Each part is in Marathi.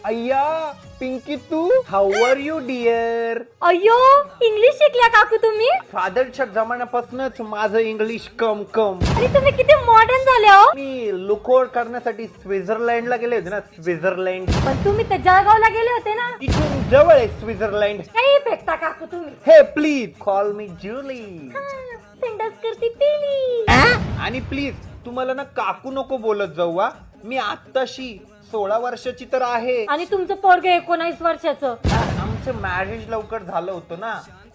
अय्या पिंकी तू हाऊ आर यू डिअर. अय्यो इंग्लिश शिकल्या काकू तुम्ही. फादरच्या जमान्यापासूनच माझं इंग्लिश कम कम. आणि तुम्ही किती मॉडर्न झाले हो. मी लुकआउट करण्यासाठी स्वित्झर्लंडला गेले होते ना. स्वित्झर्लंड. पण तुम्ही तर जळगावला गेले होते ना. इथून जवळ आहे स्वित्झर्लंड. काही फेकता काकू तुम्ही. हे प्लीज कॉल मी जुली. सेंडस करती पिली. आणि प्लीज तुम्हाला ना काकू नको बोलत जाऊ. मी आत्ताशी 16 वर्षाची तर आहे. आणि तुमचं पोरग 19 वर्षाचं. आमचं मॅरेज लवकर झालं होतं ना,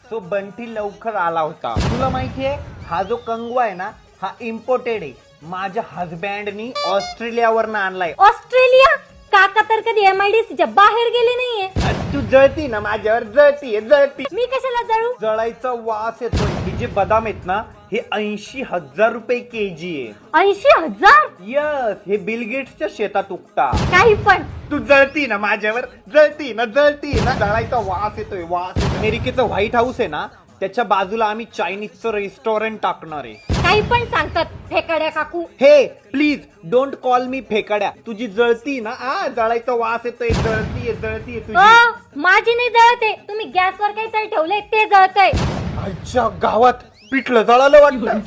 सो बंटी लवकर आला होता. तुला माहितीये हा जो कंगवा आहे ना, हा इम्पोर्टेड आहे. माझ्या हजबँडनी ऑस्ट्रेलियावरनं आणलाय. ऑस्ट्रेलिया. काका तर कधी MIDCच्या बाहेर गेले नाहीये. तू जळती ना माझ्यावर. जळती. मी कशाला जळू. जळायचा वास येतोय. हे जे बदाम आहेत ना, हे 80,000 रुपये केजी आहे. 80,000. यस, हे बिल गेट्सच्या शेतात उगता. काही पण. तू जळती ना माझ्यावर. जळती ना. जळायचा वास येतोय. अमेरिकेचं व्हाईट हाऊस आहे ना, त्याच्या बाजूला आम्ही चायनीजचं रेस्टॉरंट टाकणार आहे. काही पण सांगतात फेकाड्या काकू. हे प्लीज डोंट कॉल मी फेकाड्या. तुझी जळती ना. जळायचा वास येतोय. जळतीये तुझी. माझी नाही जळते. तुम्ही गॅसवर काहीतरी ठेवलंय ते जळतंय. आजच्या गावात पिठलं जळालं वाटतं.